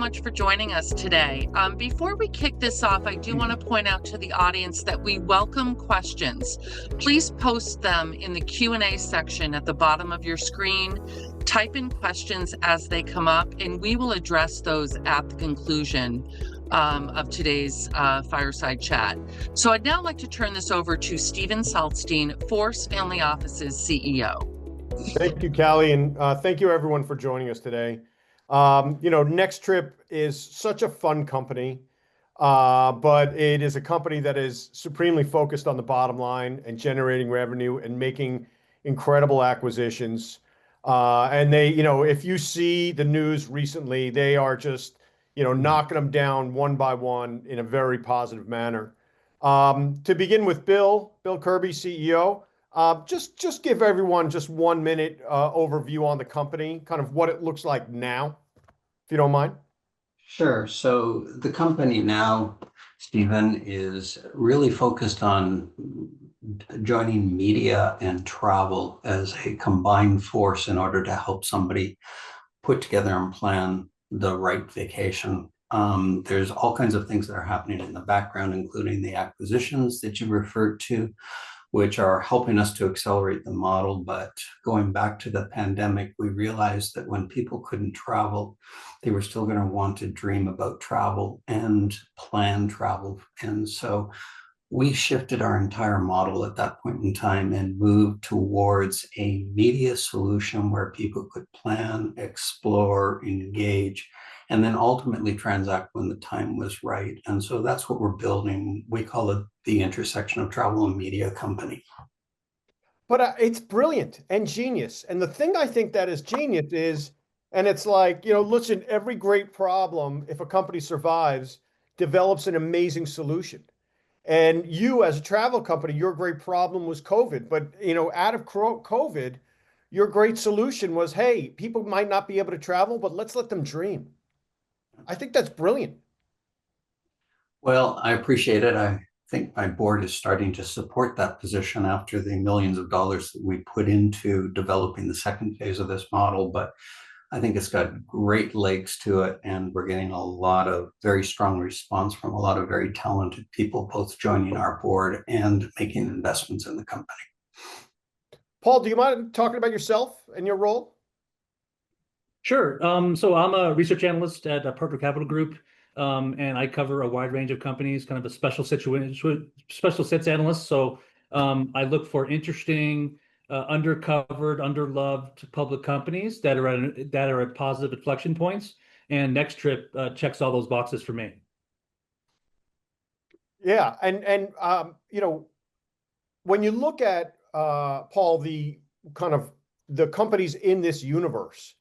much for joining us today. Before we kick this off, I do want to point out to the audience that we welcome questions. Please post them in the Q&A section at the bottom of your screen. Type in questions as they come up, and we will address those at the conclusion of today's Fireside Chat. So I'd now like to turn this over to Steven Saltzstein, Force Family Office's CEO. Thank you, Callie, and thank you everyone for joining us today. NextTrip is such a fun company, but it is a company that is supremely focused on the bottom line and generating revenue and making incredible acquisitions. And they, if you see the news recently, they are just, knocking them down one by one in a very positive manner. To begin with, Bill Kerby, CEO. Just give everyone just 1 minute overview on the company, kind of what it looks like now, if you don't mind. Sure. So the company now, Stephen, is really focused on joining media and travel as a combined force in order to help somebody put together and plan the right vacation. There's all kinds of things that are happening in the background, including the acquisitions that you referred to, which are helping us to accelerate the model. But going back to the pandemic, we realized that when people couldn't travel, they were still going to want to dream about travel and plan travel. And so we shifted our entire model at that point in time and moved towards a media solution where people could plan, explore, engage, and then ultimately transact when the time was right. And so that's what we're building. We call it the intersection of travel and media company. But it's brilliant and genius. And the thing I think that is genius is, and it's like, listen, every great problem, if a company survives, develops an amazing solution. And you, as a travel company, your great problem was COVID. But, out of COVID, your great solution was, hey, people might not be able to travel, but let's let them dream. I think that's brilliant. Well, I appreciate it. I think my board is starting to support that position after the millions of dollars that we put into developing the second phase of this model. But I think it's got great legs to it, and we're getting a lot of very strong response from a lot of very talented people, both joining our board and making investments in the company. Paul, do you mind talking about yourself and your role? Sure. So I'm a research analyst at Purple Capital Group, and I cover a wide range of companies, kind of a special sits analyst. So I look for interesting, undercovered, underloved public companies that are at positive inflection points, and NextTrip checks all those boxes for me. Yeah, and when you look at Paul, the kind of the companies in this universe,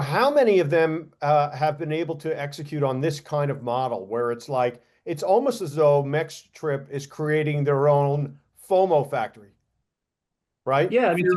how many of them have been able to execute on this kind of model where it's like, it's almost as though NextTrip is creating their own FOMO factory, right? Yeah, I mean,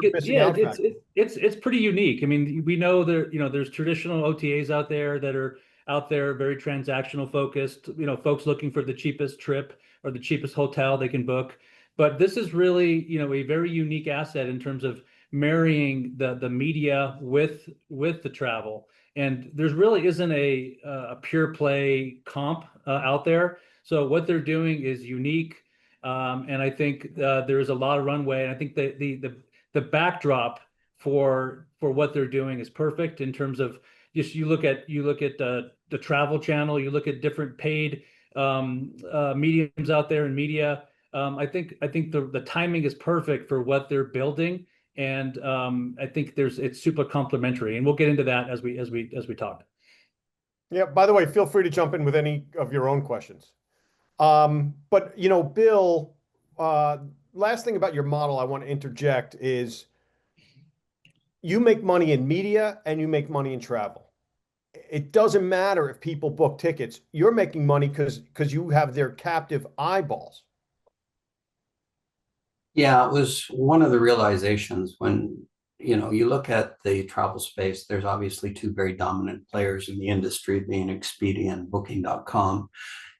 it's pretty unique. I mean, we know there's traditional OTAs out there that are very transactional focused, folks looking for the cheapest trip or the cheapest hotel they can book. But this is really, a very unique asset in terms of marrying the media with the travel. And there's really isn't a pure play comp out there. So what they're doing is unique. And I think there's a lot of runway. And I think the backdrop for what they're doing is perfect in terms of just you look at the Travel Channel, you look at different paid mediums out there in media. I think the timing is perfect for what they're building, and I think it's super complementary, and we'll get into that as we talk. Yeah. By the way, feel free to jump in with any of your own questions. But Bill, last thing about your model I want to interject is you make money in media and you make money in travel. It doesn't matter if people book tickets. You're making money because you have their captive eyeballs. Yeah, it was one of the realizations when, you look at the travel space, there's obviously two very dominant players in the industry, being Expedia and Booking.com.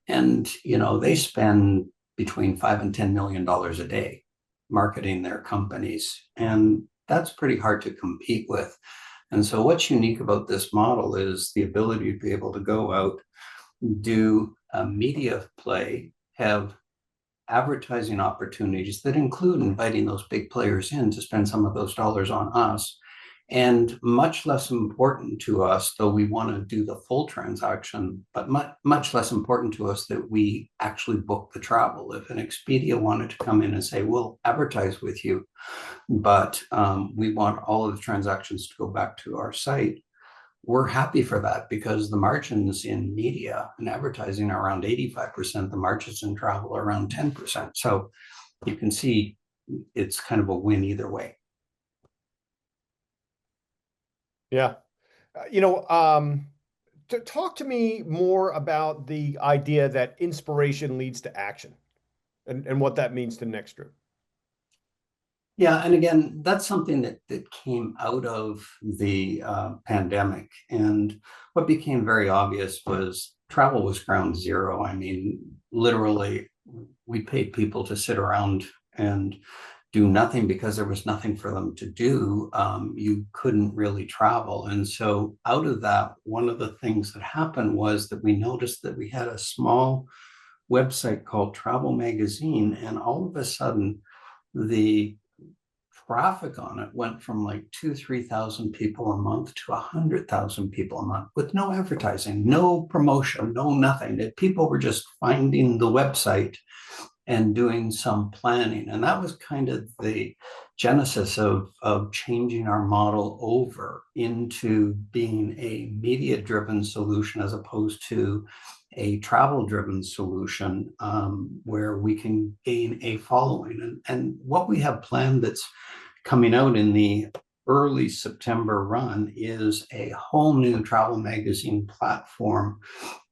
And, they spend between $5 and $10 million a day marketing their companies. And that's pretty hard to compete with. And so what's unique about this model is the ability to be able to go out, do a media play, have advertising opportunities that include inviting those big players in to spend some of those dollars on us. And much less important to us, though we want to do the full transaction, but much less important to us that we actually book the travel. If an Expedia wanted to come in and say, we'll advertise with you, but we want all of the transactions to go back to our site, we're happy for that, because the margins in media and advertising are around 85%, the margins in travel are around 10%. So you can see it's kind of a win either way. Yeah. Talk to me more about the idea that inspiration leads to action and what that means to NextTrip. Yeah, and again, that's something that came out of the pandemic. And what became very obvious was travel was ground zero. I mean, literally, we paid people to sit around and do nothing because there was nothing for them to do. You couldn't really travel. And so out of that, one of the things that happened was that we noticed that we had a small website called Travel Magazine, and all of a sudden, the traffic on it went from like 2,000-3,000 people a month to 100,000 people a month with no advertising, no promotion, no nothing. People were just finding the website and doing some planning. And that was kind of the genesis of changing our model over into being a media-driven solution as opposed to a travel-driven solution, where we can gain a following. And what we have planned that's coming out in the early September run is a whole new travel magazine platform,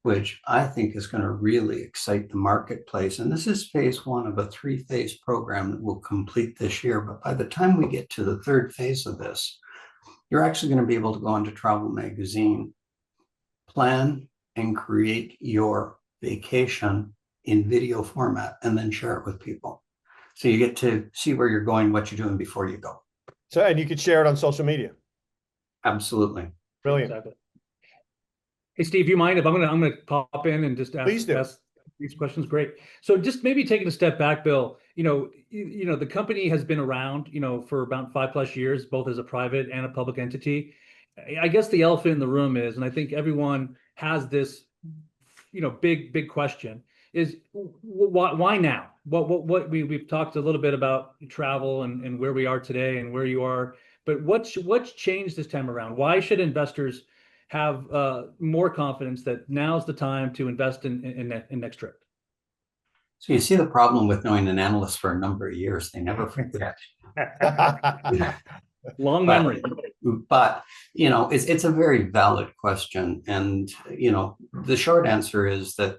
which I think is going to really excite the marketplace. And this is phase one of a 3-phase program that will complete this year. But by the time we get to the third phase of this, you're actually going to be able to go into Travel Magazine, plan and create your vacation in video format, and then share it with people. So you get to see where you're going, what you're doing before you go. So, and you could share it on social media. Absolutely. Brilliant. Exactly. Hey, Steve, you mind if I'm gonna pop in and just ask these questions? Great. So just maybe taking a step back, Bill, the company has been around, for about 5+ years, both as a private and a public entity. I guess the elephant in the room is, and I think everyone has this, big question is why now? What we've talked a little bit about travel and where we are today and where you are, but what's changed this time around? Why should investors have more confidence that now's the time to invest in NextTrip? So you see the problem with knowing an analyst for a number of years, they never forget. Long memory. But it's a very valid question. And the short answer is that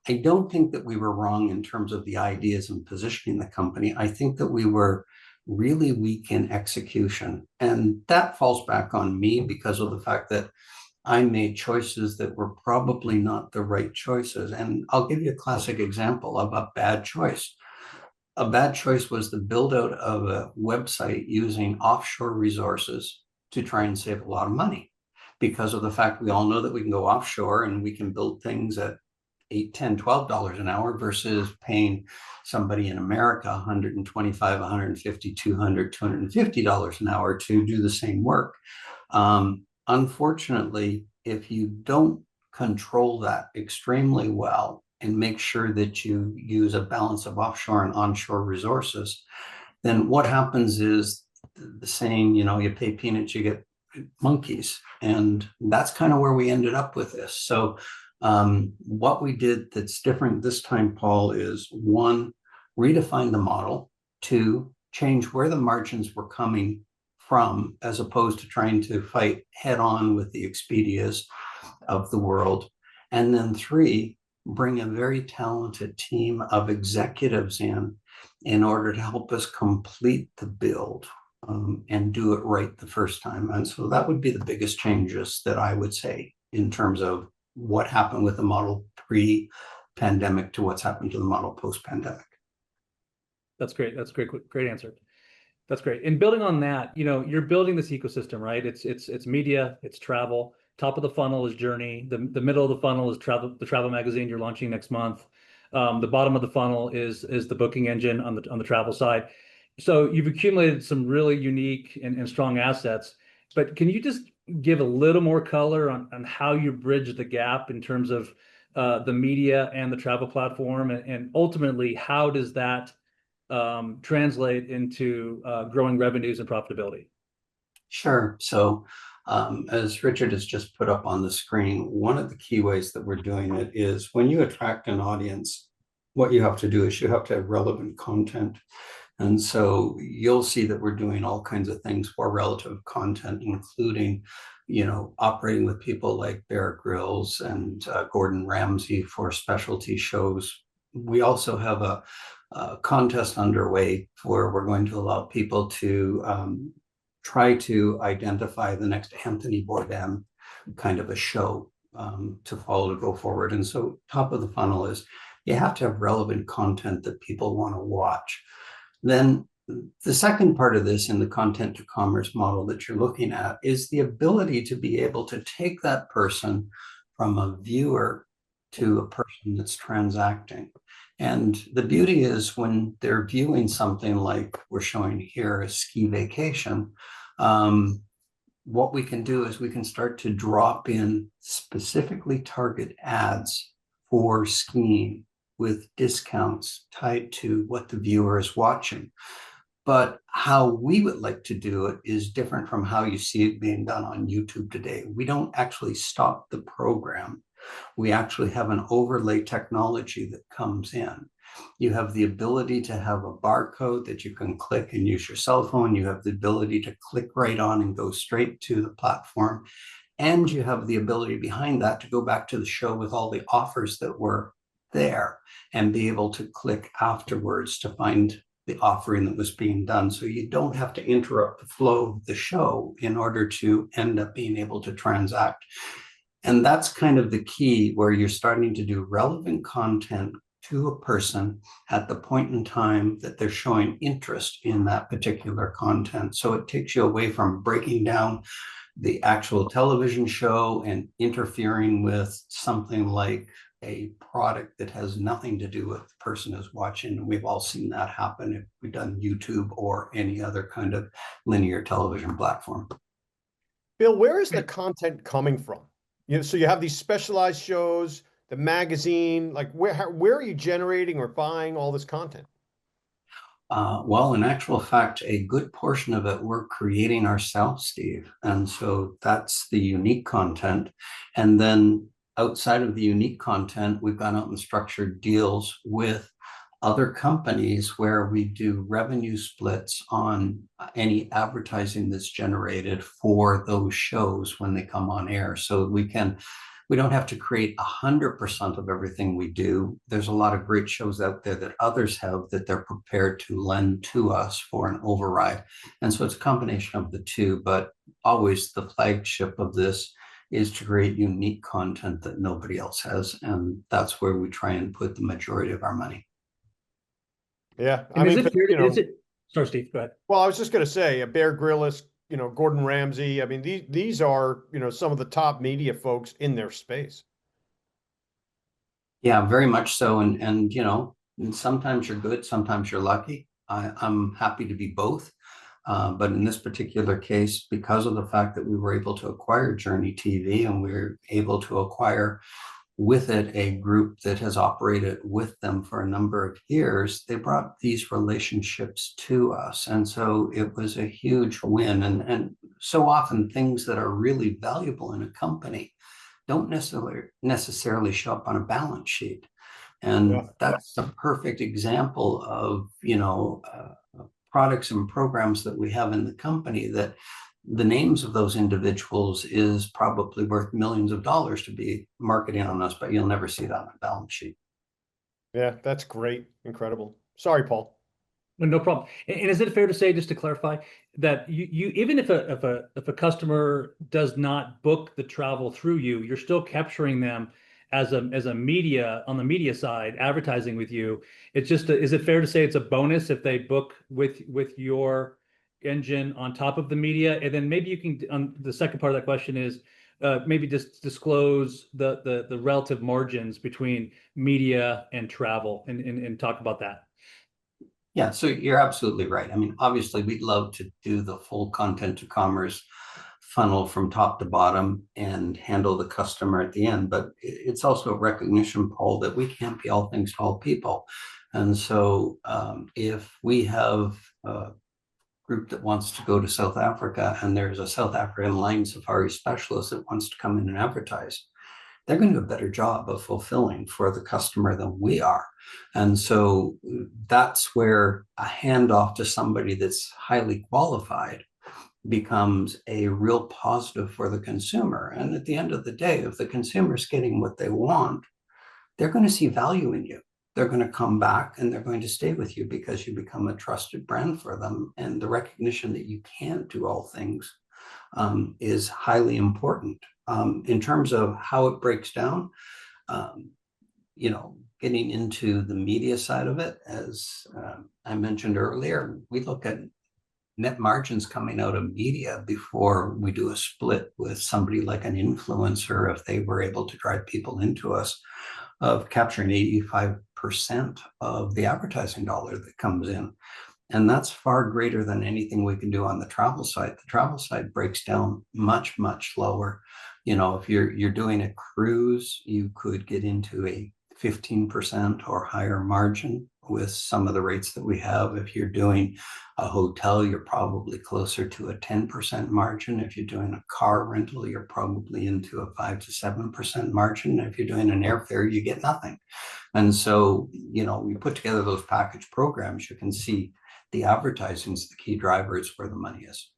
I don't think that we were wrong in terms of the ideas and positioning the company. I think that we were really weak in execution. And that falls back on me because of the fact that I made choices that were probably not the right choices. And I'll give you a classic example of a bad choice. A bad choice was the build out of a website using offshore resources to try and save a lot of money, because of the fact we all know that we can go offshore and we can build things at $8, $10, $12 an hour versus paying somebody in America $125, $150, $200, $250 an hour to do the same work. Unfortunately, if you don't control that extremely well and make sure that you use a balance of offshore and onshore resources, then what happens is the saying, you pay peanuts, you get monkeys. And that's kind of where we ended up with this. So what we did that's different this time, Paul, is 1, redefine the model, 2, change where the margins were coming from, as opposed to trying to fight head on with the Expedias of the world. And then 3, bring a very talented team of executives in order to help us complete the build and do it right the first time. And so that would be the biggest changes that I would say in terms of what happened with the model pre-pandemic to what's happened to the model post-pandemic. That's great. That's great. Great answer. That's great. And building on that, you're building this ecosystem, right? It's media, it's travel. Top of the funnel is journey. The middle of the funnel is the travel magazine you're launching next month. The bottom of the funnel is the booking engine on the travel side. So you've accumulated some really unique and strong assets. But can you just give a little more color on how you bridge the gap in terms of the media and the travel platform, and ultimately how does that translate into growing revenues and profitability? Sure. So as Richard has just put up on the screen, one of the key ways that we're doing it is when you attract an audience, what you have to do is you have to have relevant content. And so you'll see that we're doing all kinds of things for relative content, including, operating with people like Bear Grylls and Gordon Ramsay for specialty shows. We also have a contest underway where we're going to allow people to try to identify the next Anthony Bourdain kind of a show to follow to go forward. And so top of the funnel is you have to have relevant content that people want to watch. Then the second part of this in the content to commerce model that you're looking at is the ability to be able to take that person from a viewer to a person that's transacting. And the beauty is when they're viewing something like we're showing here, a ski vacation, what we can do is we can start to drop in specifically target ads for skiing with discounts tied to what the viewer is watching. But how we would like to do it is different from how you see it being done on YouTube today. We don't actually stop the program. We actually have an overlay technology that comes in. You have the ability to have a barcode that you can click and use your cell phone. You have the ability to click right on and go straight to the platform. And you have the ability behind that to go back to the show with all the offers that were there and be able to click afterwards to find the offering that was being done. So you don't have to interrupt the flow of the show in order to end up being able to transact. And that's kind of the key where you're starting to do relevant content to a person at the point in time that they're showing interest in that particular content. So it takes you away from breaking down the actual television show and interfering with something like a product that has nothing to do with the person who's watching. We've all seen that happen if we've done YouTube or any other kind of linear television platform. Bill, where is the content coming from? So you have these specialized shows, the magazine, like where are you generating or buying all this content? Well, in actual fact, a good portion of it we're creating ourselves, Steve. And so that's the unique content. And then outside of the unique content, we've gone out and structured deals with other companies where we do revenue splits on any advertising that's generated for those shows when they come on air. So we don't have to create 100% of everything we do. There's a lot of great shows out there that others have that they're prepared to lend to us for an override. And so it's a combination of the two, but always the flagship of this is to create unique content that nobody else has. And that's where we try and put the majority of our money. Yeah. Sorry, Steve, go ahead. Well, I was just going to say a Bear Grylls, Gordon Ramsay. I mean, these are, some of the top media folks in their space. Yeah, very much so. And sometimes you're good, sometimes you're lucky. I'm happy to be both. But in this particular case, because of the fact that we were able to acquire Journey TV and we were able to acquire with it a group that has operated with them for a number of years, they brought these relationships to us. And so it was a huge win. And so often things that are really valuable in a company don't necessarily show up on a balance sheet. And that's a perfect example of, products and programs that we have in the company that the names of those individuals is probably worth millions of dollars to be marketing on us, but you'll never see that on a balance sheet. Yeah, that's great. Incredible. Sorry, Paul. No problem. And is it fair to say, just to clarify, that you even if a customer does not book the travel through you, you're still capturing them as a media on the media side, advertising with you? It's just is it fair to say it's a bonus if they book with your engine on top of the media? And then maybe you can, the second part of that question is, maybe just disclose the relative margins between media and travel and talk about that. Yeah, so you're absolutely right. I mean, obviously, we'd love to do the full content to commerce funnel from top to bottom and handle the customer at the end. But it's also a recognition, Paul, that we can't be all things to all people. And so if we have a group that wants to go to South Africa and there's a South African line safari specialist that wants to come in and advertise, they're going to do a better job of fulfilling for the customer than we are. And so that's where a handoff to somebody that's highly qualified becomes a real positive for the consumer. And at the end of the day, if the consumer's getting what they want, they're going to see value in you. They're going to come back and they're going to stay with you because you become a trusted brand for them. And the recognition that you can't do all things is highly important. In terms of how it breaks down, you know, getting into the media side of it, as I mentioned earlier, we look at net margins coming out of media before we do a split with somebody like an influencer, if they were able to drive people into us, of capturing 85% of the advertising dollar that comes in. And that's far greater than anything we can do on the travel side. The travel side breaks down much, much lower. You know, if you're doing a cruise, you could get into a 15% or higher margin with some of the rates that we have. If you're doing a hotel, you're probably closer to a 10% margin. If you're doing a car rental, you're probably into a 5 to 7% margin. If you're doing an airfare, you get nothing. And so, you know, we put together those package programs, you can see the advertising is the key driver, is where the money is.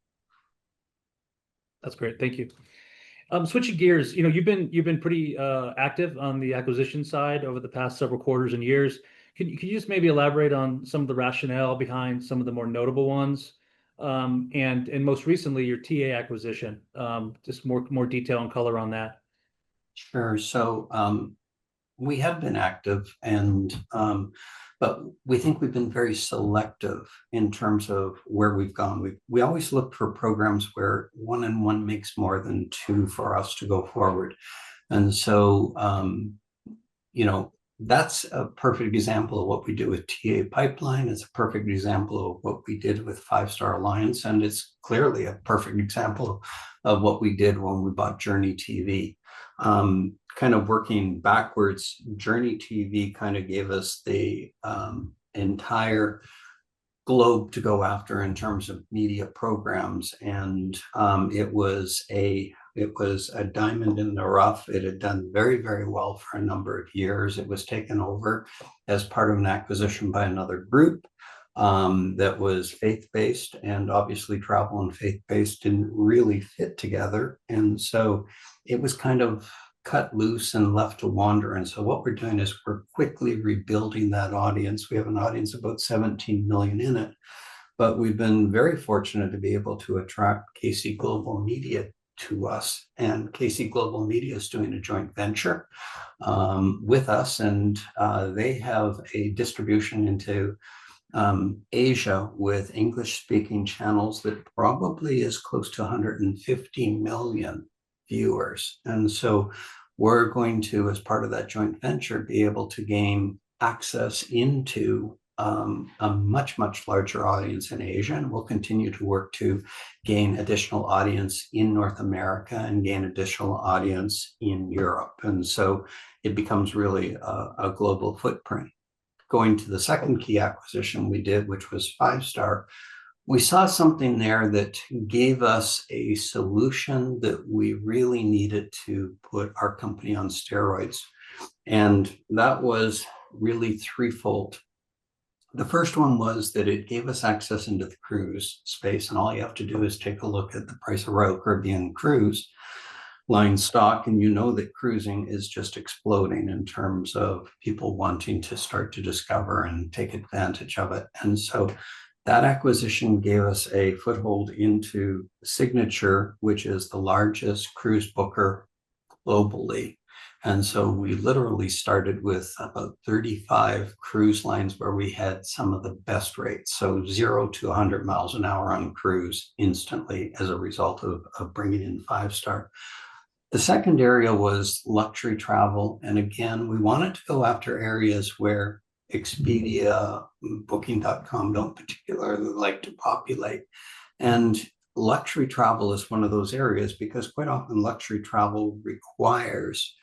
That's great. Thank you. Switching gears, you know, you've been pretty active on the acquisition side over the past several quarters and years. Can you just maybe elaborate on some of the rationale behind some of the more notable ones, and most recently your TA acquisition? Just more detail and color on that. Sure. So we have been active, and but we think we've been very selective in terms of where we've gone. We always look for programs where 1 and 1 makes more than 2 for us to go forward. And so, you know, that's a perfect example of what we do with TA Pipeline. It's a perfect example of what we did with 5-Star Alliance. And it's clearly a perfect example of what we did when we bought Journey TV. Kind of working backwards, Journey TV kind of gave us the entire globe to go after in terms of media programs, and it was a diamond in the rough. It had done very, very well for a number of years. It was taken over as part of an acquisition by another group that was faith-based, and obviously travel and faith-based didn't really fit together, and so it was kind of cut loose and left to wander. And so what we're doing is we're quickly rebuilding that audience. We have an audience of about 17 million in it, but we've been very fortunate to be able to attract KC Global Media to us. And KC Global Media is doing a joint venture with us, and they have a distribution into Asia with English-speaking channels that probably is close to 150 million viewers. And so we're going to, as part of that joint venture, be able to gain access into a much, much larger audience in Asia. And we'll continue to work to gain additional audience in North America and gain additional audience in Europe. And so it becomes really a global footprint. Going to the second key acquisition we did, which was 5-Star, we saw something there that gave us a solution that we really needed to put our company on steroids. And that was really threefold. The first one was that it gave us access into the cruise space. And all you have to do is take a look at the price of Royal Caribbean cruise line stock, and you know that cruising is just exploding in terms of people wanting to start to discover and take advantage of it. And so that acquisition gave us a foothold into Signature, which is the largest cruise booker globally. And so we literally started with about 35 cruise lines where we had some of the best rates. So 0 to 100 miles an hour on cruise instantly as a result of bringing in 5-star. The second area was luxury travel. And again, we wanted to go after areas where Expedia, Booking.com don't particularly like to populate. And luxury travel is one of those areas because quite often luxury travel requires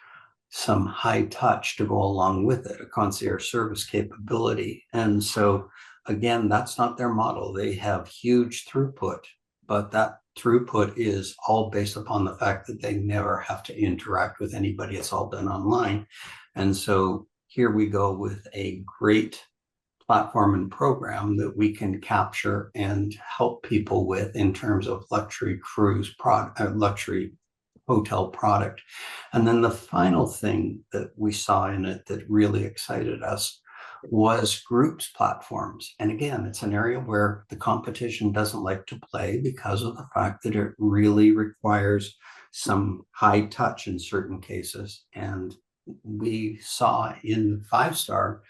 some high touch to go along with it, a concierge service capability. And so again, that's not their model. They have huge throughput, but that throughput is all based upon the fact that they never have to interact with anybody. It's all done online. And so here we go with a great platform and program that we can capture and help people with in terms of luxury cruise product, luxury hotel product. And then the final thing that we saw in it that really excited us was groups platforms. And again, it's an area where the competition doesn't like to play because of the fact that it really requires some high touch in certain cases. And we saw in 5-star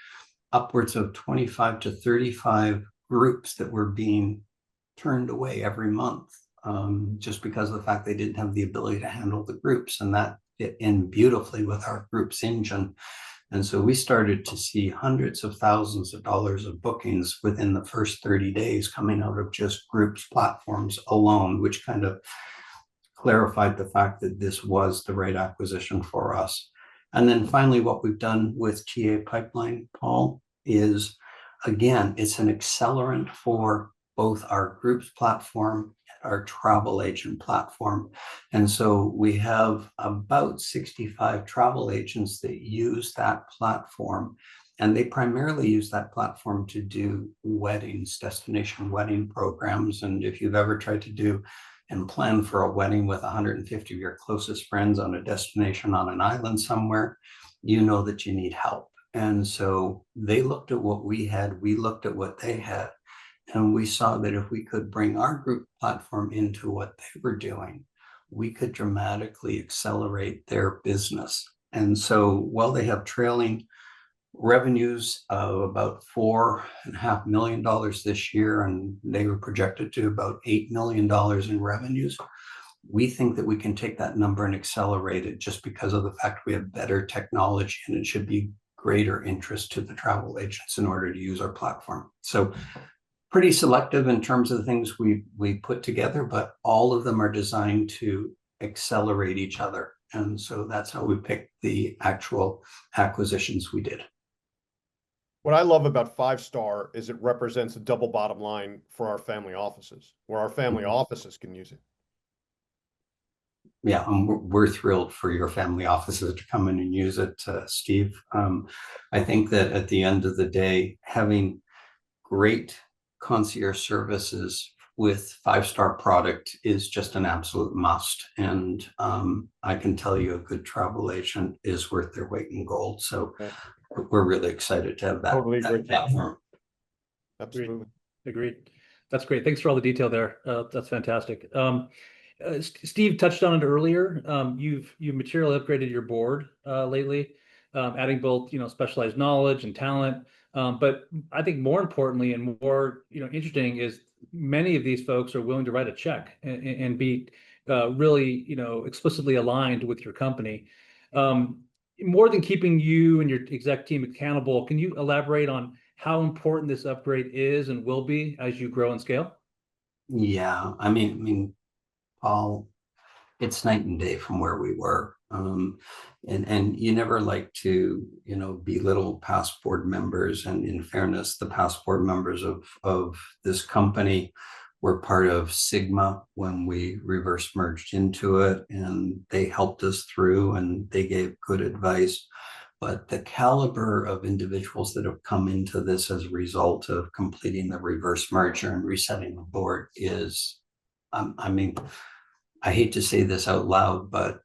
upwards of 25 to 35 groups that were being turned away every month. Just because of the fact they didn't have the ability to handle the groups, and that fit in beautifully with our groups engine. And so we started to see hundreds of thousands of dollars of bookings within the first 30 days coming out of just groups platforms alone, which kind of clarified the fact that this was the right acquisition for us. And then finally, what we've done with TA Pipeline, Paul, is again, it's an accelerant for both our groups platform and our travel agent platform. And so we have about 65 travel agents that use that platform, and they primarily use that platform to do weddings, destination wedding programs. And if you've ever tried to do and plan for a wedding with 150 of your closest friends on a destination on an island somewhere, you know that you need help. And so they looked at what we had, we looked at what they had, and we saw that if we could bring our group platform into what they were doing, we could dramatically accelerate their business. And so while they have trailing revenues of about $4.5 million this year, and they were projected to about $8 million in revenues, we think that we can take that number and accelerate it just because of the fact we have better technology, and it should be greater interest to the travel agents in order to use our platform. So pretty selective in terms of the things we put together, but all of them are designed to accelerate each other. And so that's how we picked the actual acquisitions we did. What I love about 5-star is it represents a double bottom line for our family offices, where our family offices can use it. Yeah, we're thrilled for your family offices to come in and use it, Steve. I think that at the end of the day, having great concierge services with 5-star product is just an absolute must. And I can tell you a good travel agent is worth their weight in gold. So we're really excited to have that, Totally that platform. Absolutely. Agreed. That's great. Thanks for all the detail there. That's fantastic. Steve touched on it earlier. You've materially upgraded your board lately, adding both specialized knowledge and talent. But I think more importantly and more interesting is many of these folks are willing to write a check and be really explicitly aligned with your company. More than keeping you and your exec team accountable, can you elaborate on how important this upgrade is and will be as you grow and scale? Yeah, I mean, Paul, it's night and day from where we were. And you never like to, belittle past board members. And in fairness, the past board members of this company were part of Sigma when we reverse merged into it, and they helped us through and they gave good advice. But the caliber of individuals that have come into this as a result of completing the reverse merger and resetting the board is, I hate to say this out loud, but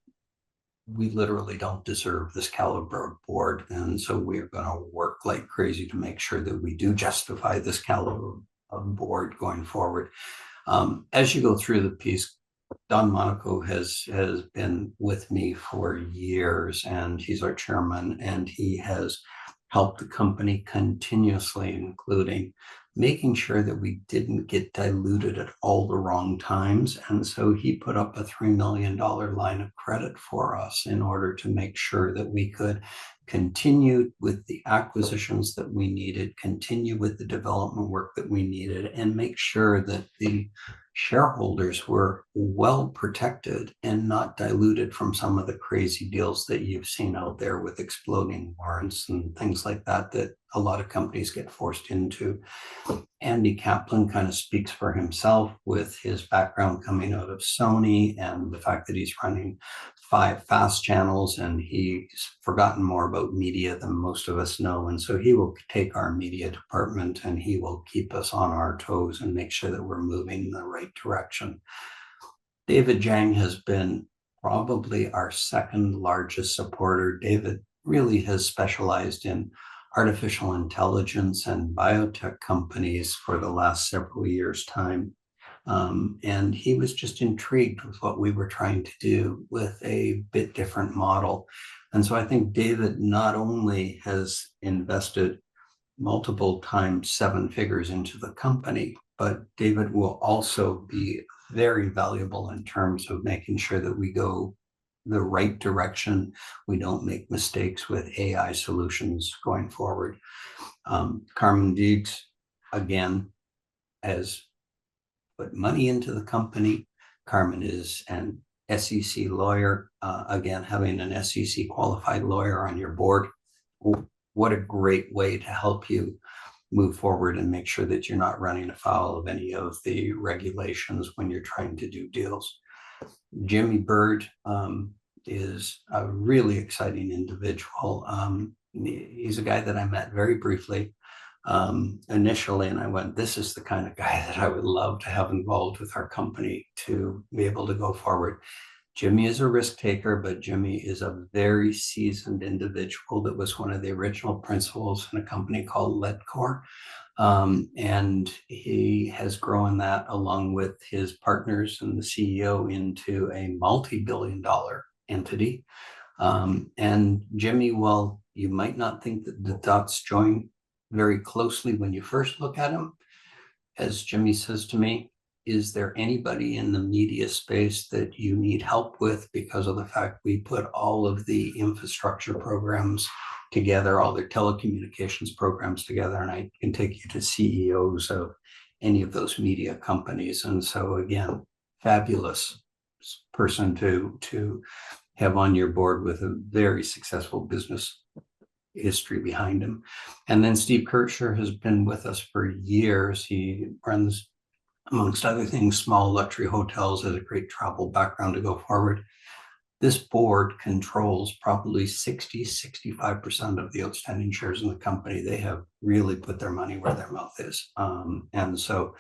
we literally don't deserve this caliber of board. And so we're going to work like crazy to make sure that we do justify this caliber of board going forward. As you go through the piece, Don Monaco has been with me for years, and he's our chairman, and he has helped the company continuously, including making sure that we didn't get diluted at all the wrong times. And so he put up a $3 million line of credit for us in order to make sure that we could continue with the acquisitions that we needed, continue with the development work that we needed, and make sure that the shareholders were well protected and not diluted from some of the crazy deals that you've seen out there with exploding warrants and things like that that a lot of companies get forced into. Andy Kaplan kind of speaks for himself with his background coming out of Sony and the fact that he's running 5 fast channels, and he's forgotten more about media than most of us know. And so he will take our media department and he will keep us on our toes and make sure that we're moving in the right direction. David Jang has been probably our second largest supporter. David really has specialized in artificial intelligence and biotech companies for the last several years' time. And he was just intrigued with what we were trying to do with a bit different model. And so I think David not only has invested multiple times 7 figures into the company, but David will also be very valuable in terms of making sure that we go the right direction. We don't make mistakes with AI solutions going forward. Carmen Deeks, again, has put money into the company. Carmen is an SEC lawyer. Again, having an SEC qualified lawyer on your board, what a great way to help you move forward and make sure that you're not running afoul of any of the regulations when you're trying to do deals. Jimmy Bird is a really exciting individual. He's a guy that I met very briefly initially, and I went, this is the kind of guy that I would love to have involved with our company to be able to go forward. Jimmy is a risk taker, but Jimmy is a very seasoned individual that was one of the original principals in a company called Ledcor. And he has grown that along with his partners and the CEO into a multi-billion-dollar entity. And Jimmy, while you might not think that the dots join very closely when you first look at him, as Jimmy says to me, is there anybody in the media space that you need help with, because of the fact we put all of the infrastructure programs together, all their telecommunications programs together, and I can take you to CEOs of any of those media companies. And so again, fabulous person to have on your board with a very successful business history behind him. And then Steve Kircher has been with us for years. He runs, amongst other things, small luxury hotels, has a great travel background to go forward. This board controls probably 60-65% of the outstanding shares in the company. They have really put their money where their mouth is. And so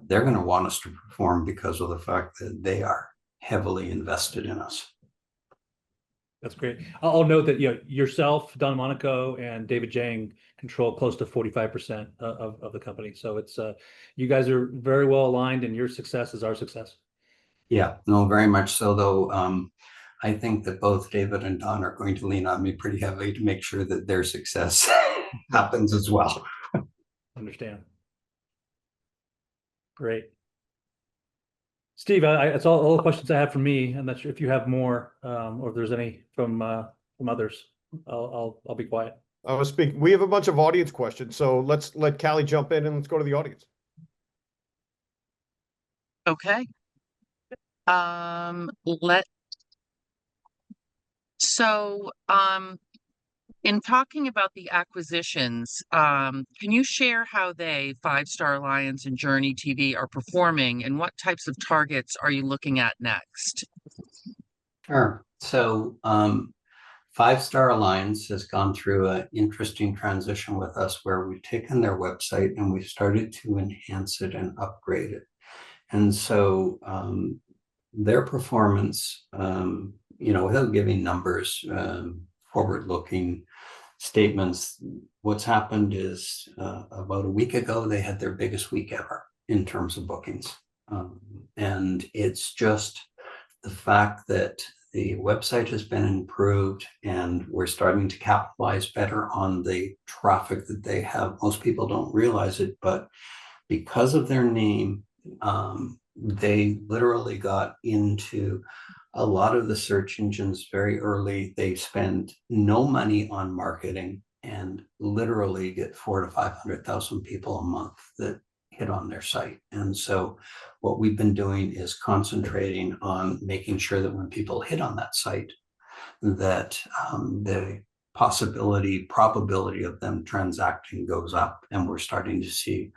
they're going to want us to perform because of the fact that they are heavily invested in us. That's great. I'll note that yourself, Don Monaco, and David Jang control close to 45% of the company. So it's you guys are very well aligned, and your success is our success. Yeah, no, very much so. Though I think that both David and Don are going to lean on me pretty heavily to make sure that their success happens as well. Understand. Great. Steve, that's all the questions I have from me. I'm not sure if you have more, or if there's any from others. I'll be quiet. I was speaking. We have a bunch of audience questions, so let's let Callie jump in and let's go to the audience. Okay. In talking about the acquisitions, can you share how they, Five Star Alliance and Journey TV, are performing, and what types of targets are you looking at next? Sure. So 5 Star Alliance has gone through an interesting transition with us where we've taken their website and we've started to enhance it and upgrade it. And so their performance, without giving numbers, forward-looking statements, what's happened is about a week ago, they had their biggest week ever in terms of bookings. And it's just the fact that the website has been improved and we're starting to capitalize better on the traffic that they have. Most people don't realize it, but because of their name, they literally got into a lot of the search engines very early. They spend no money on marketing and literally get 400,000 to 500,000 people a month that hit on their site. And so what we've been doing is concentrating on making sure that when people hit on that site, that the probability of them transacting goes up. And we're starting to see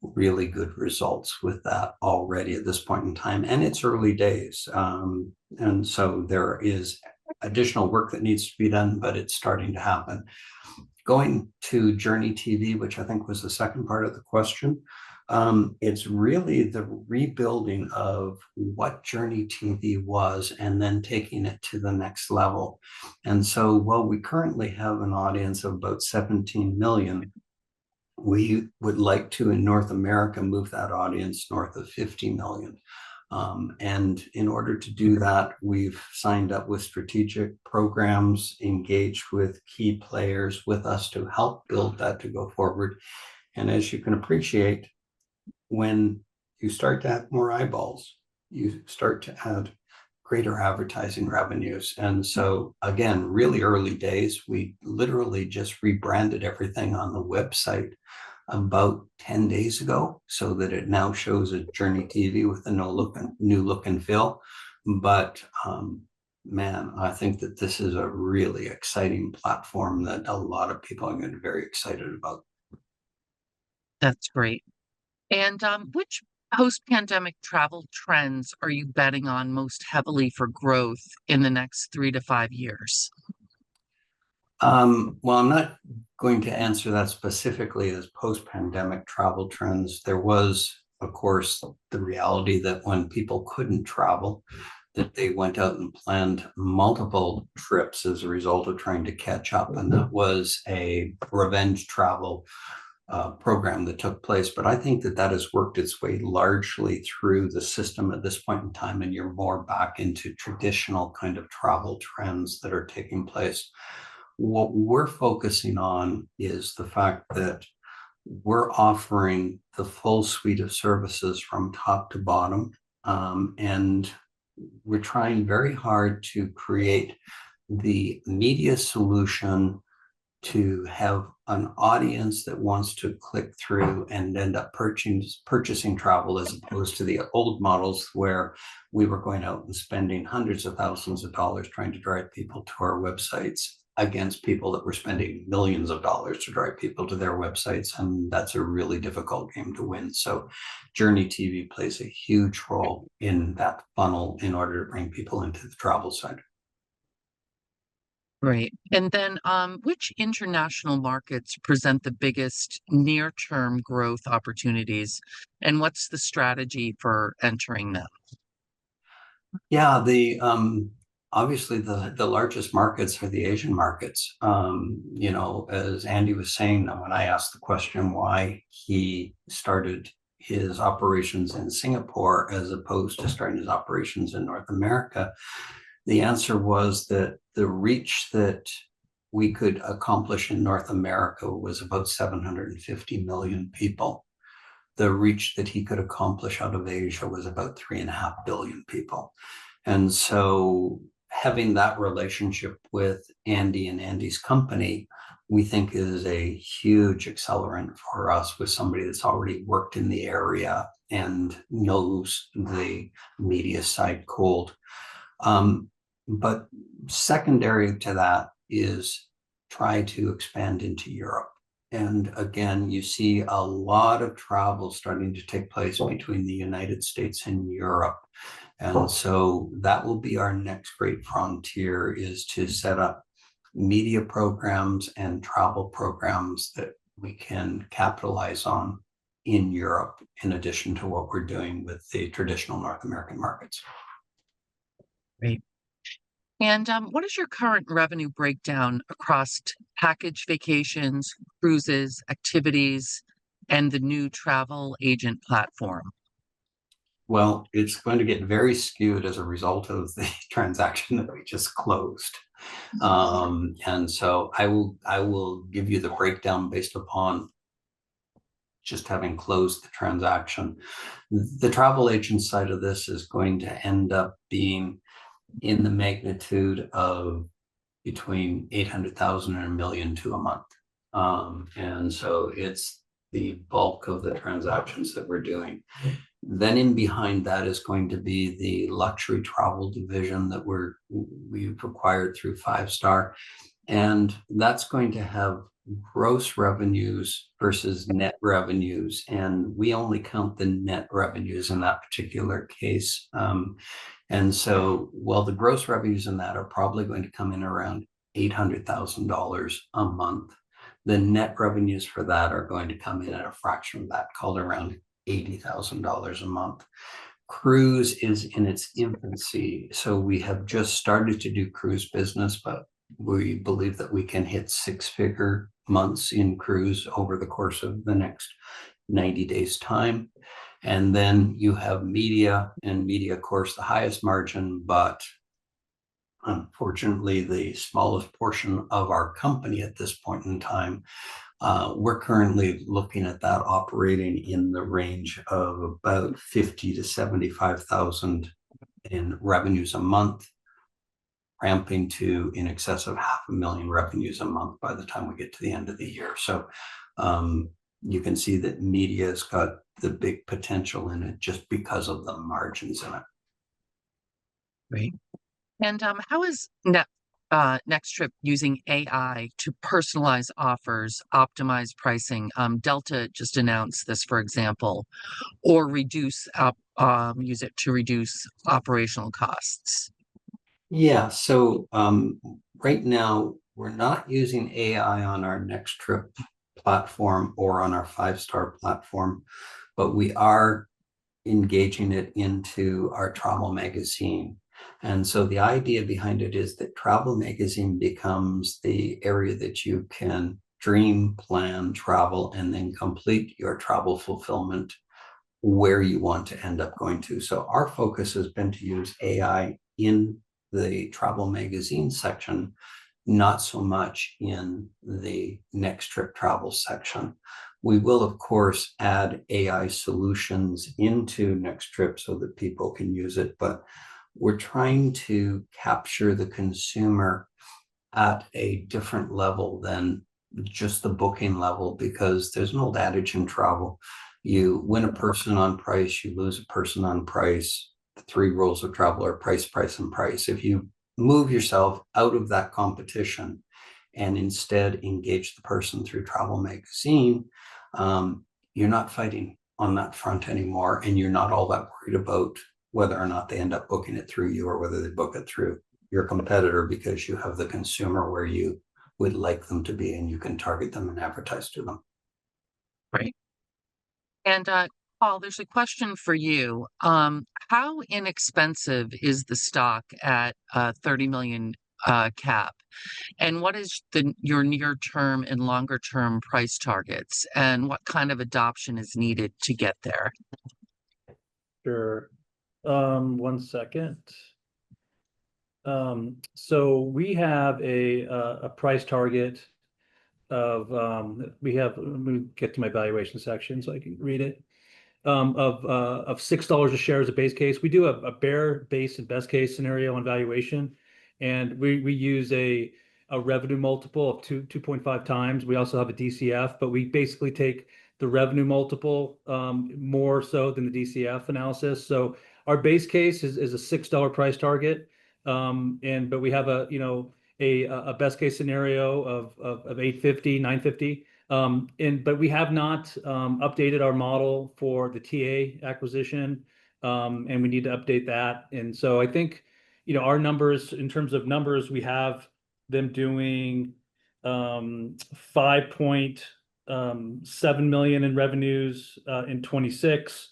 really good results with that already at this point in time. And it's early days. And so there is additional work that needs to be done, but it's starting to happen. Going to Journey TV, which I think was the second part of the question, it's really the rebuilding of what Journey TV was and then taking it to the next level. And so while we currently have an audience of about 17 million, we would like to, in North America, move that audience north of 50 million. And in order to do that, we've signed up with strategic programs, engaged with key players with us to help build that to go forward. And as you can appreciate, when you start to have more eyeballs, you start to add greater advertising revenues. And so again, really early days, we literally just rebranded everything on the website about 10 days ago, so that it now shows a Journey TV with a new look and feel. But man, I think that this is a really exciting platform that a lot of people are going to be very excited about. That's great. And which post-pandemic travel trends are you betting on most heavily for growth in the next 3 to 5 years? Well, I'm not going to answer that specifically as post-pandemic travel trends. There was, of course, the reality that when people couldn't travel, that they went out and planned multiple trips as a result of trying to catch up. And that was a revenge travel program that took place. But I think that that has worked its way largely through the system at this point in time, and you're more back into traditional kind of travel trends that are taking place. What we're focusing on is the fact that we're offering the full suite of services from top to bottom. And we're trying very hard to create the media solution to have an audience that wants to click through and end up purchasing travel, as opposed to the old models where we were going out and spending hundreds of thousands of dollars trying to drive people to our websites against people that were spending millions of dollars to drive people to their websites. And that's a really difficult game to win. So Journey TV plays a huge role in that funnel in order to bring people into the travel side. Great. And then which international markets present the biggest near-term growth opportunities, and what's the strategy for entering them? Yeah, obviously the largest markets are the Asian markets. As Andy was saying, when I asked the question why he started his operations in Singapore as opposed to starting his operations in North America, the answer was that the reach that we could accomplish in North America was about 750 million people. The reach that he could accomplish out of Asia was about 3.5 billion people. And so having that relationship with Andy and Andy's company, we think is a huge accelerant for us, with somebody that's already worked in the area and knows the media side cold. But secondary to that is try to expand into Europe. And again, you see a lot of travel starting to take place between the United States and Europe. And so that will be our next great frontier, is to set up media programs and travel programs that we can capitalize on in Europe, in addition to what we're doing with the traditional North American markets. Great. And what is your current revenue breakdown across package vacations, cruises, activities, and the new travel agent platform? Well, it's going to get very skewed as a result of the transaction that we just closed. And so I will give you the breakdown based upon just having closed the transaction. The travel agent side of this is going to end up being in the magnitude of between 800,000 and $1 million to a month. And so it's the bulk of the transactions that we're doing. Then in behind that is going to be the luxury travel division that we've acquired through 5-Star. And that's going to have gross revenues versus net revenues. And we only count the net revenues in that particular case. And so, well, the gross revenues in that are probably going to come in around $800,000 a month. The net revenues for that are going to come in at a fraction of that, called around $80,000 a month. Cruise is in its infancy. So we have just started to do cruise business, but we believe that we can hit 6-figure months in cruise over the course of the next 90 days time. And then you have media, and media, of course, the highest margin, but unfortunately, the smallest portion of our company at this point in time. We're currently looking at that operating in the range of about 50 to 75,000 in revenues a month, ramping to in excess of $500,000 revenues a month by the time we get to the end of the year. So you can see that media's got the big potential in it just because of the margins in it. Great. And how is NextTrip using AI to personalize offers, optimize pricing? Delta just announced this, for example, or use it to reduce operational costs. Yeah, so right now we're not using AI on our NextTrip platform or on our 5-Star platform, but we are engaging it into our travel magazine. And so the idea behind it is that travel magazine becomes the area that you can dream, plan, travel, and then complete your travel fulfillment where you want to end up going to. So our focus has been to use AI in the travel magazine section, not so much in the NextTrip travel section. We will, of course, add AI solutions into NextTrip so that people can use it, but we're trying to capture the consumer at a different level than just the booking level, because there's an old adage in travel: you win a person on price, you lose a person on price. The 3 rules of travel are price, price, and price. If you move yourself out of that competition and instead engage the person through travel magazine, you're not fighting on that front anymore, and you're not all that worried about whether or not they end up booking it through you or whether they book it through your competitor, because you have the consumer where you would like them to be, and you can target them and advertise to them. Right. And Paul, there's a question for you. How inexpensive is the stock at 30 million cap? And what is your near-term and longer-term price targets? And what kind of adoption is needed to get there? Sure. 1 second. So we have a price target of let me get to my valuation section so I can read it. Of $6 a share as a base case. We do a bear, base, and best case scenario on valuation, and we use a revenue multiple of 2.5 times. We also have a DCF, but we basically take the revenue multiple more so than the DCF analysis. So our base case is a $6 price target, but we have a best case scenario of 850, 950. But we have not updated our model for the TA acquisition, and we need to update that. And so I think, our numbers, in terms of numbers, we have them doing 5.7 million in revenues in 26,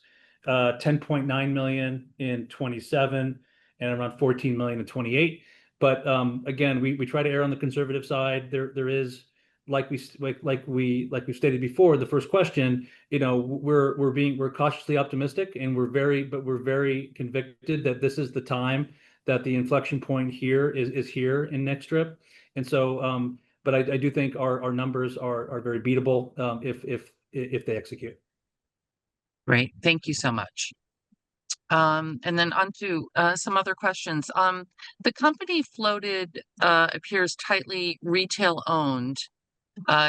10.9 million in 27, and around 14 million in 28. But again, we try to err on the conservative side. There is like we stated before, the first question, we're cautiously optimistic, and we're very convicted that this is the time that the inflection point here is here in NextTrip. And so, but I do think our numbers are very beatable if they execute. Great, thank you so much. And then on to some other questions. The company floated appears tightly retail owned.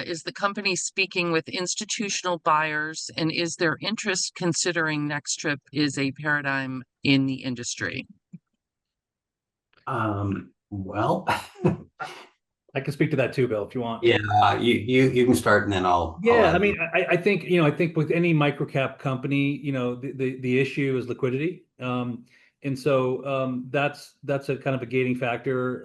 Is the company speaking with institutional buyers, and is their interest considering NextTrip is a paradigm in the industry? Well, I can speak to that too, Bill, if you want. Yeah, you can start, and then I'll. Yeah, I mean, I think with any microcap company, the issue is liquidity, and so that's a kind of a gating factor,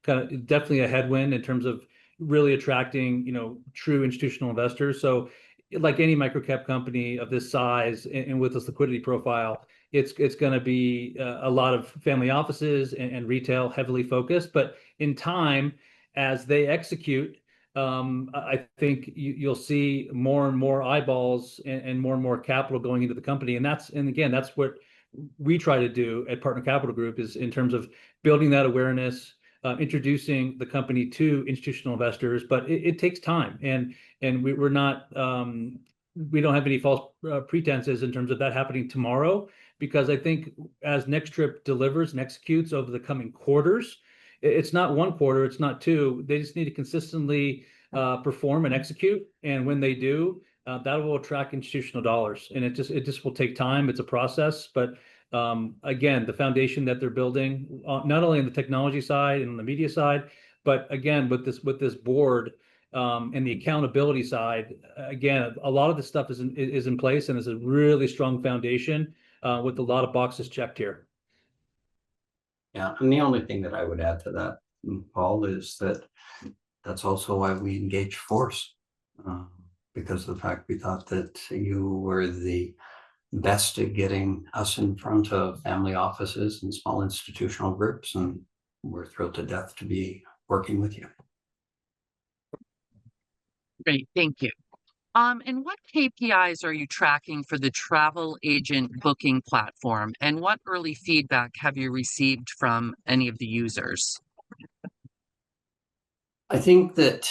kind of definitely a headwind in terms of really attracting true institutional investors. So, like any microcap company of this size and with this liquidity profile, it's going to be a lot of family offices and retail heavily focused. But in time, as they execute, I think you'll see more and more eyeballs and more capital going into the company. And again, that's what we try to do at Partner Capital Group, is in terms of building that awareness, introducing the company to institutional investors. But it takes time, and we're not, we don't have any false pretenses in terms of that happening tomorrow, because I think as NextTrip delivers and executes over the coming quarters, it's not one quarter, it's not two. They just need to consistently perform and execute, and when they do, that will attract institutional dollars. And it just will take time. It's a process, but again, the foundation that they're building, not only on the technology side and on the media side, but again with this board and the accountability side, again, a lot of this stuff is in place, and is a really strong foundation with a lot of boxes checked here. Yeah, and the only thing that I would add to that, Paul, is that that's also why we engaged Force, because of the fact we thought that you were the best at getting us in front of family offices and small institutional groups, and we're thrilled to death to be working with you. Great, thank you. And what KPIs are you tracking for the travel agent booking platform, and what early feedback have you received from any of the users? I think that,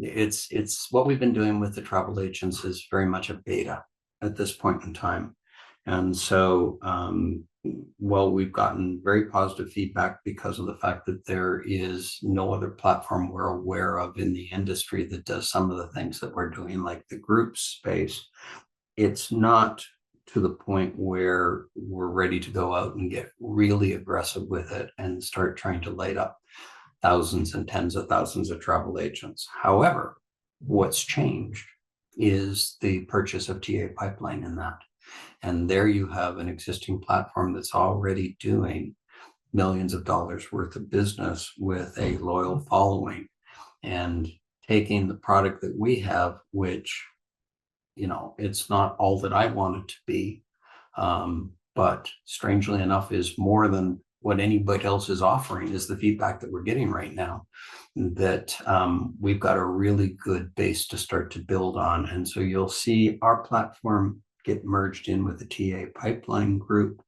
it's what we've been doing with the travel agents is very much a beta at this point in time. And so, well, we've gotten very positive feedback because of the fact that there is no other platform we're aware of in the industry that does some of the things that we're doing, like the group space. It's not to the point where we're ready to go out and get really aggressive with it and start trying to light up thousands and tens of thousands of travel agents. However, what's changed is the purchase of TA Pipeline in that. And there you have an existing platform that's already doing millions of dollars worth of business with a loyal following, and taking the product that we have, which, it's not all that I want it to be, but strangely enough is more than what anybody else is offering, is the feedback that we're getting right now, that we've got a really good base to start to build on. And so you'll see our platform get merged in with the TA Pipeline group,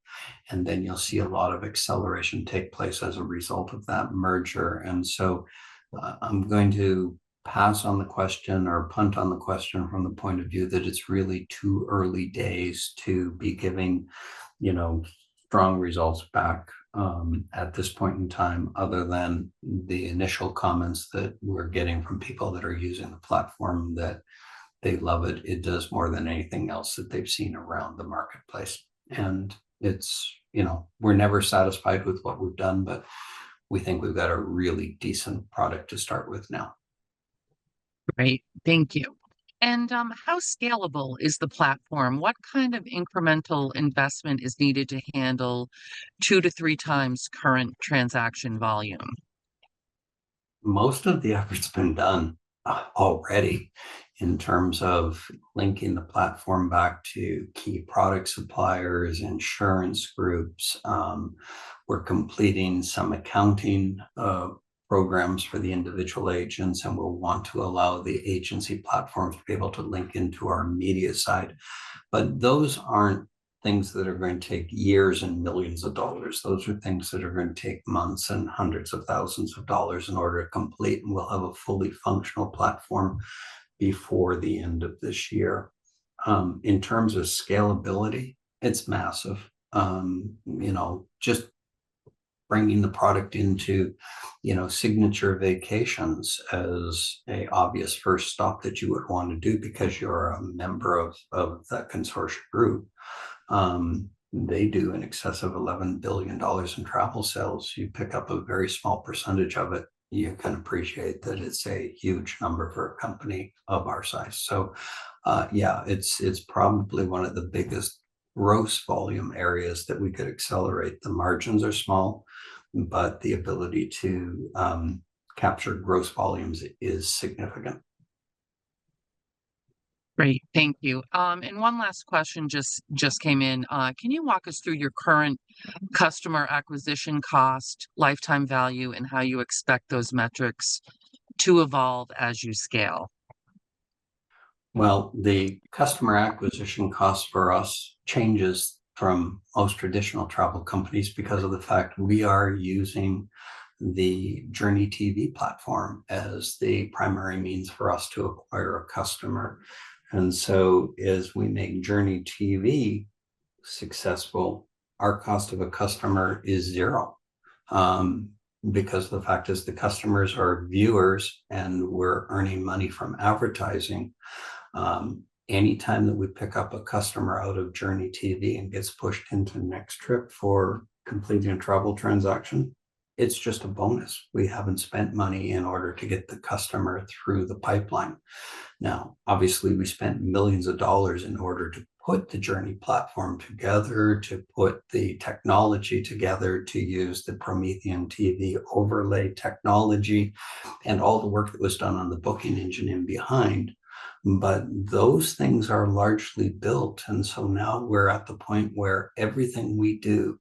and then you'll see a lot of acceleration take place as a result of that merger. And so I'm going to pass on the question, or punt on the question, from the point of view that it's really too early days to be giving, strong results back at this point in time, other than the initial comments that we're getting from people that are using the platform, that they love it. It does more than anything else that they've seen around the marketplace. And it's, we're never satisfied with what we've done, but we think we've got a really decent product to start with now. Great, thank you. And how scalable is the platform? What kind of incremental investment is needed to handle 2 to 3 times current transaction volume? Most of the effort's been done already in terms of linking the platform back to key product suppliers, insurance groups. We're completing some accounting programs for the individual agents, and we'll want to allow the agency platforms to be able to link into our media side. But those aren't things that are going to take years and millions of dollars. Those are things that are going to take months and hundreds of thousands of dollars in order to complete, and we'll have a fully functional platform before the end of this year. In terms of scalability, it's massive. Just bringing the product into, Signature Vacations as a obvious first stop that you would want to do because you're a member of that consortium group. They do in excess of $11 billion in travel sales. You pick up a very small percentage of it, you can appreciate that it's a huge number for a company of our size. So it's probably one of the biggest gross volume areas that we could accelerate. The margins are small, but the ability to capture gross volumes is significant. Great, thank you. And one last question just came in. Can you walk us through your current customer acquisition cost, lifetime value, and how you expect those metrics to evolve as you scale? Well, the customer acquisition cost for us changes from most traditional travel companies because of the fact we are using the Journey TV platform as the primary means for us to acquire a customer. And so as we make Journey TV successful, our cost of a customer is zero. Because the fact is the customers are viewers and we're earning money from advertising. Anytime that we pick up a customer out of Journey TV and gets pushed into NextTrip for completing a travel transaction, it's just a bonus. We haven't spent money in order to get the customer through the pipeline. Now, obviously, we spent millions of dollars in order to put the Journey platform together, to put the technology together, to use the Promethean TV overlay technology, and all the work that was done on the booking engine in behind. But those things are largely built. And so now we're at the point where everything we do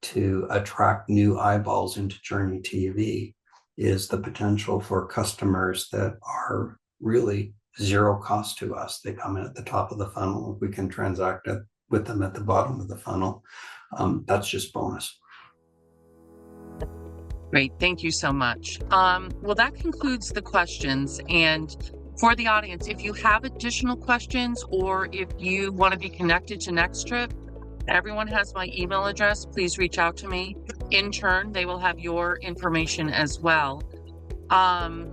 to attract new eyeballs into Journey TV is the potential for customers that are really zero cost to us. They come in at the top of the funnel. If we can transact with them at the bottom of the funnel, that's just bonus. Great, thank you so much. Well, that concludes the questions. And for the audience, if you have additional questions or if you want to be connected to NextTrip, everyone has my email address. Please reach out to me. In turn, they will have your information as well. And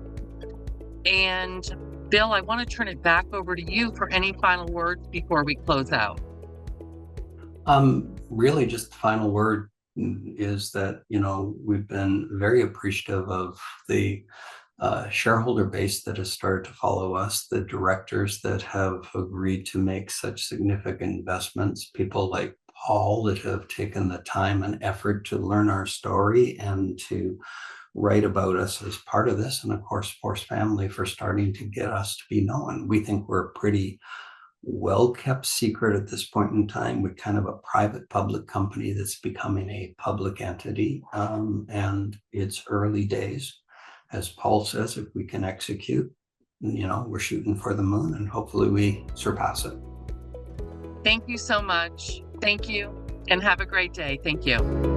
Bill, I want to turn it back over to you for any final words before we close out. Really, just the final word is that, we've been very appreciative of the shareholder base that has started to follow us, the directors that have agreed to make such significant investments, people like Paul that have taken the time and effort to learn our story and to write about us as part of this, and of course, Force Family for starting to get us to be known. We think we're a pretty well-kept secret at this point in time. We're kind of a private public company that's becoming a public entity, and it's early days. As Paul says, if we can execute, we're shooting for the moon and hopefully we surpass it. Thank you so much. Thank you and have a great day. Thank you.